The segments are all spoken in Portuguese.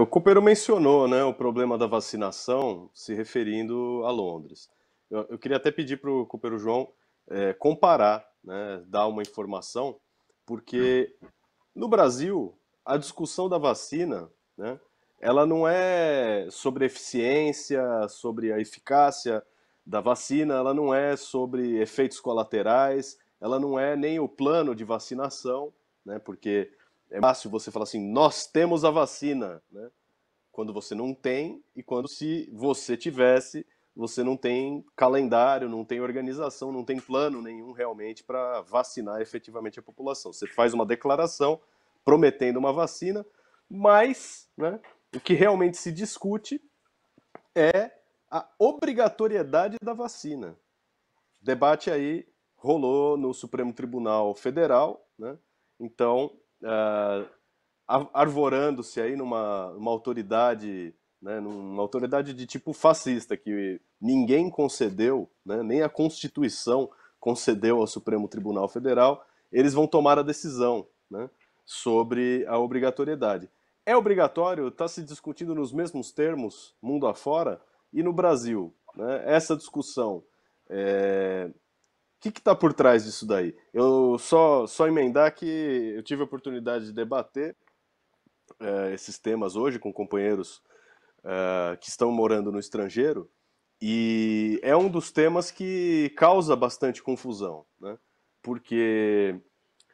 O Cooper mencionou, né, o problema da vacinação, se referindo a Londres. Eu queria até pedir para o Cooper João comparar, né, dar uma informação, porque no Brasil a discussão da vacina, né, ela não é sobre eficiência, sobre a eficácia da vacina, ela não é sobre efeitos colaterais, ela não é nem o plano de vacinação, né, porque é fácil você falar assim, nós temos a vacina, né? Quando você não tem e quando se você tivesse, você não tem calendário, não tem organização, não tem plano nenhum realmente para vacinar efetivamente a população. Você faz uma declaração prometendo uma vacina, mas, né, o que realmente se discute é a obrigatoriedade da vacina. O debate aí rolou no Supremo Tribunal Federal, né? Então, uh, arvorando-se aí numa autoridade, né, numa autoridade de tipo fascista, que ninguém concedeu, né, nem a Constituição concedeu ao Supremo Tribunal Federal, eles vão tomar a decisão, né, sobre a obrigatoriedade. É obrigatório? Está se discutindo nos mesmos termos, mundo afora, e no Brasil, né, essa discussão. O que está por trás disso daí? Eu só emendar que eu tive a oportunidade de debater esses temas hoje com companheiros que estão morando no estrangeiro e é um dos temas que causa bastante confusão, né? Porque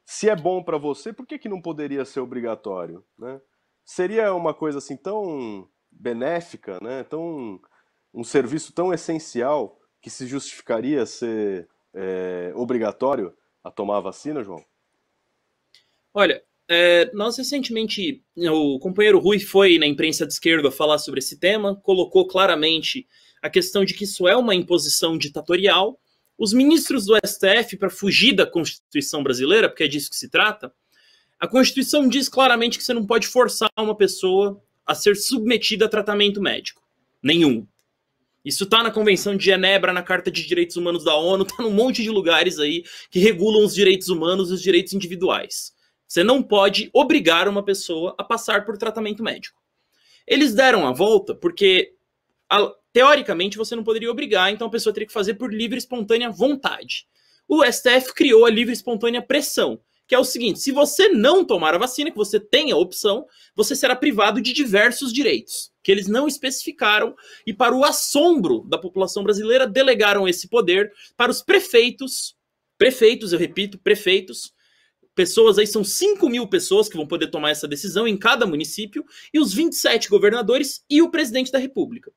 se é bom para você, por que que não poderia ser obrigatório, né? Seria uma coisa assim tão benéfica, né? Tão um serviço tão essencial que se justificaria ser obrigatório a tomar a vacina, João? Olha, nós recentemente, o companheiro Rui foi na imprensa de esquerda falar sobre esse tema, colocou claramente a questão de que isso é uma imposição ditatorial. Os ministros do STF, para fugir da Constituição brasileira, porque é disso que se trata, a Constituição diz claramente que você não pode forçar uma pessoa a ser submetida a tratamento médico. Nenhum. Isso está na Convenção de Genebra, na Carta de Direitos Humanos da ONU, está num monte de lugares aí que regulam os direitos humanos e os direitos individuais. Você não pode obrigar uma pessoa a passar por tratamento médico. Eles deram a volta porque, teoricamente, você não poderia obrigar, então a pessoa teria que fazer por livre e espontânea vontade. O STF criou a livre e espontânea pressão, que é o seguinte: se você não tomar a vacina, que você tem a opção, você será privado de diversos direitos, que eles não especificaram, e para o assombro da população brasileira, delegaram esse poder para os prefeitos, eu repito, prefeitos. Pessoas aí, são 5.000 pessoas que vão poder tomar essa decisão em cada município, e os 27 governadores e o presidente da República.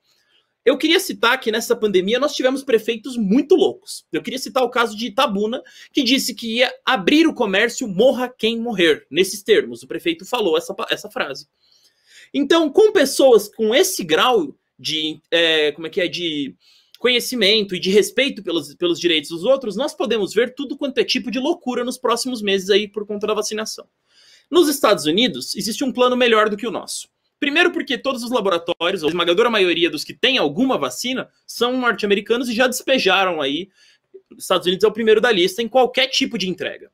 Eu queria citar que nessa pandemia nós tivemos prefeitos muito loucos. Eu queria citar o caso de Itabuna, que disse que ia abrir o comércio, morra quem morrer. Nesses termos, o prefeito falou essa frase. Então, com pessoas com esse grau de, de conhecimento e de respeito pelos direitos dos outros, nós podemos ver tudo quanto é tipo de loucura nos próximos meses aí por conta da vacinação. Nos Estados Unidos, existe um plano melhor do que o nosso. Primeiro porque todos os laboratórios, a esmagadora maioria dos que têm alguma vacina, são norte-americanos e já despejaram aí. Os Estados Unidos é o primeiro da lista em qualquer tipo de entrega.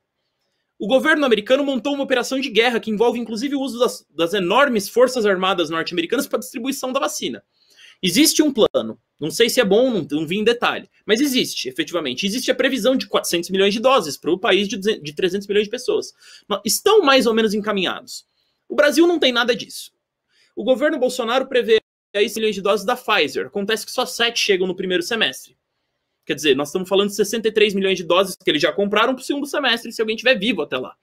O governo americano montou uma operação de guerra que envolve inclusive o uso das enormes forças armadas norte-americanas para a distribuição da vacina. Existe um plano, não sei se é bom, não vi em detalhe, mas existe, efetivamente. Existe a previsão de 400 milhões de doses para o país de 300 milhões de pessoas. Estão mais ou menos encaminhados. O Brasil não tem nada disso. O governo Bolsonaro prevê 10 milhões de doses da Pfizer. Acontece que só 7 chegam no primeiro semestre. Quer dizer, nós estamos falando de 63 milhões de doses que eles já compraram para o segundo semestre, se alguém estiver vivo até lá.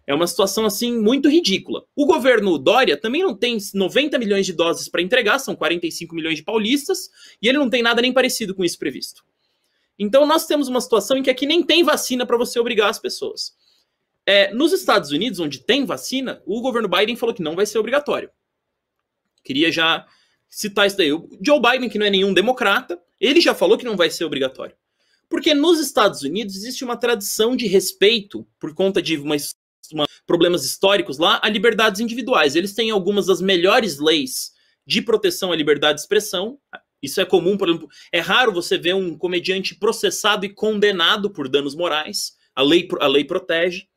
É uma situação, assim, muito ridícula. O governo Dória também não tem 90 milhões de doses para entregar, são 45 milhões de paulistas, e ele não tem nada nem parecido com isso previsto. Então nós temos uma situação em que aqui nem tem vacina para você obrigar as pessoas. Nos Estados Unidos, onde tem vacina, o governo Biden falou que não vai ser obrigatório. Queria já citar isso daí. O Joe Biden, que não é nenhum democrata, ele já falou que não vai ser obrigatório. Porque nos Estados Unidos existe uma tradição de respeito, por conta de problemas históricos lá, a liberdades individuais. Eles têm algumas das melhores leis de proteção à liberdade de expressão. Isso é comum, por exemplo, é raro você ver um comediante processado e condenado por danos morais. A lei protege.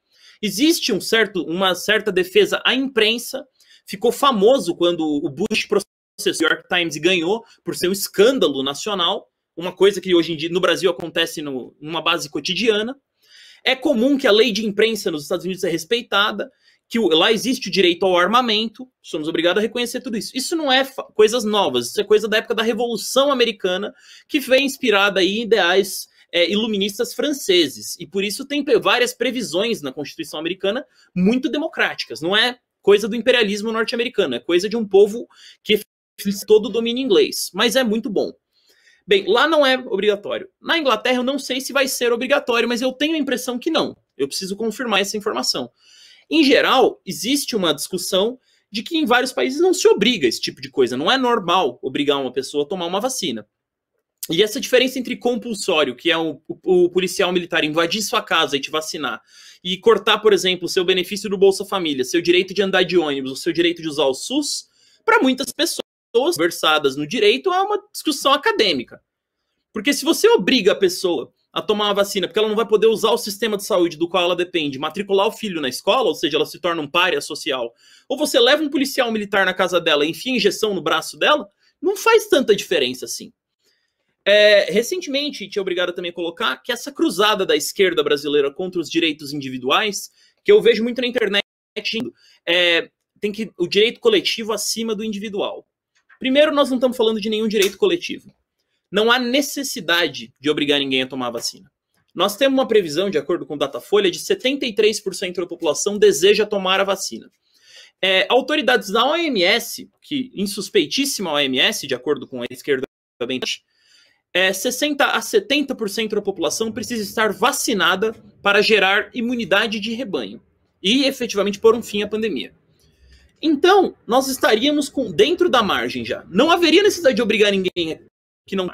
Existe uma certa defesa à imprensa. ficou famoso quando o Bush processou o New York Times e ganhou por ser um escândalo nacional, uma coisa que hoje em dia no Brasil acontece numa base cotidiana. É comum que a lei de imprensa nos Estados Unidos é respeitada, que lá existe o direito ao armamento, somos obrigados a reconhecer tudo isso. Isso não é coisas novas, isso é coisa da época da Revolução Americana, que vem inspirada em ideais iluministas franceses, e por isso tem várias previsões na Constituição americana muito democráticas, não é coisa do imperialismo norte-americano, é coisa de um povo que fez todo o domínio inglês, mas é muito bom. Bem, lá não é obrigatório. Na Inglaterra eu não sei se vai ser obrigatório, mas eu tenho a impressão que não. Eu preciso confirmar essa informação. Em geral, existe uma discussão de que em vários países não se obriga esse tipo de coisa. Não é normal obrigar uma pessoa a tomar uma vacina. E essa diferença entre compulsório, que é o policial militar invadir sua casa e te vacinar, e cortar, por exemplo, o seu benefício do Bolsa Família, seu direito de andar de ônibus, o seu direito de usar o SUS, para muitas pessoas versadas no direito, é uma discussão acadêmica. Porque se você obriga a pessoa a tomar uma vacina porque ela não vai poder usar o sistema de saúde do qual ela depende, matricular o filho na escola, ou seja, ela se torna um pária social, ou você leva um policial militar na casa dela e enfia injeção no braço dela, não faz tanta diferença assim. Recentemente, tinha obrigado também a colocar que essa cruzada da esquerda brasileira contra os direitos individuais, que eu vejo muito na internet, tem que o direito coletivo acima do individual. Primeiro, nós não estamos falando de nenhum direito coletivo. Não há necessidade de obrigar ninguém a tomar a vacina. Nós temos uma previsão, de acordo com o Datafolha, de 73% da população deseja tomar a vacina. Autoridades da OMS, que insuspeitíssima OMS, de acordo com a esquerda, 60% a 70% da população precisa estar vacinada para gerar imunidade de rebanho e efetivamente pôr um fim à pandemia. Então, nós estaríamos dentro da margem já. Não haveria necessidade de obrigar ninguém que não.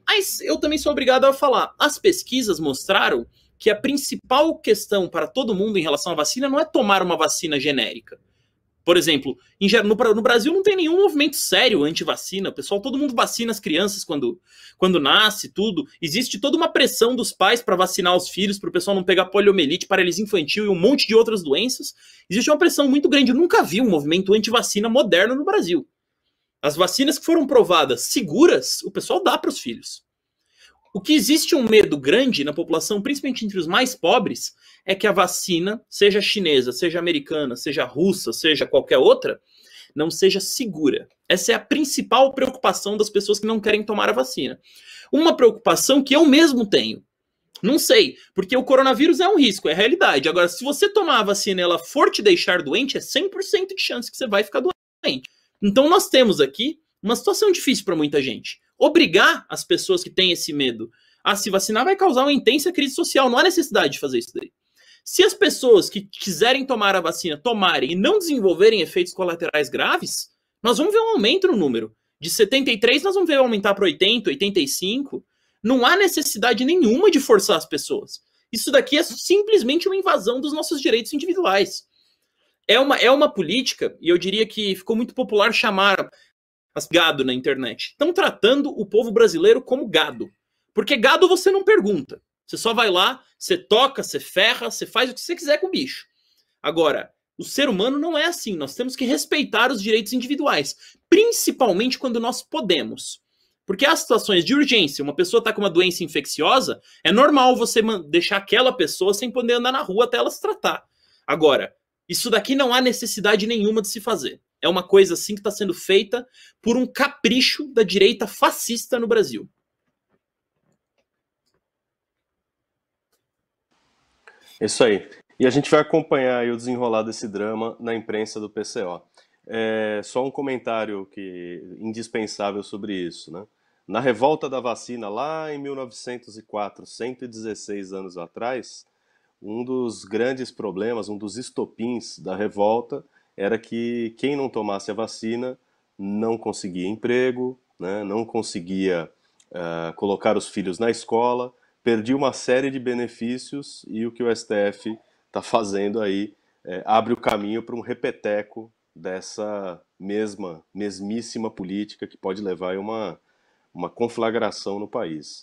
Mas eu também sou obrigado a falar. As pesquisas mostraram que a principal questão para todo mundo em relação à vacina não é tomar uma vacina genérica. Por exemplo, no Brasil não tem nenhum movimento sério anti-vacina. O pessoal, todo mundo vacina as crianças quando nasce, tudo. Existe toda uma pressão dos pais para vacinar os filhos, para o pessoal não pegar poliomielite, paralisia infantil e um monte de outras doenças. Existe uma pressão muito grande. Eu nunca vi um movimento anti-vacina moderno no Brasil. As vacinas que foram provadas seguras, o pessoal dá para os filhos. O que existe um medo grande na população, principalmente entre os mais pobres, é que a vacina, seja chinesa, seja americana, seja russa, seja qualquer outra, não seja segura. Essa é a principal preocupação das pessoas que não querem tomar a vacina. Uma preocupação que eu mesmo tenho. Não sei, porque o coronavírus é um risco, é realidade. Agora, se você tomar a vacina e ela for te deixar doente, é 100% de chance que você vai ficar doente. Então nós temos aqui uma situação difícil para muita gente. Obrigar as pessoas que têm esse medo a se vacinar vai causar uma intensa crise social. Não há necessidade de fazer isso daí. Se as pessoas que quiserem tomar a vacina tomarem e não desenvolverem efeitos colaterais graves, nós vamos ver um aumento no número. De 73, nós vamos ver aumentar para 80, 85. Não há necessidade nenhuma de forçar as pessoas. Isso daqui é simplesmente uma invasão dos nossos direitos individuais. É uma política, e eu diria que ficou muito popular chamar gado na internet. Estão tratando o povo brasileiro como gado. Porque gado você não pergunta. Você só vai lá, você toca, você ferra, você faz o que você quiser com o bicho. Agora, o ser humano não é assim. Nós temos que respeitar os direitos individuais. Principalmente quando nós podemos. Porque há situações de urgência. Uma pessoa está com uma doença infecciosa, é normal você deixar aquela pessoa sem poder andar na rua até ela se tratar. Agora, isso daqui não há necessidade nenhuma de se fazer. É uma coisa assim que está sendo feita por um capricho da direita fascista no Brasil. Isso aí. E a gente vai acompanhar aí o desenrolar desse drama na imprensa do PCO. Só um comentário indispensável sobre isso, né? Na revolta da vacina, lá em 1904, 116 anos atrás, um dos grandes problemas, um dos estopins da revolta era que quem não tomasse a vacina não conseguia emprego, né? Não conseguia colocar os filhos na escola, perdia uma série de benefícios, e o que o STF está fazendo aí abre o caminho para um repeteco dessa mesmíssima política que pode levar a uma conflagração no país.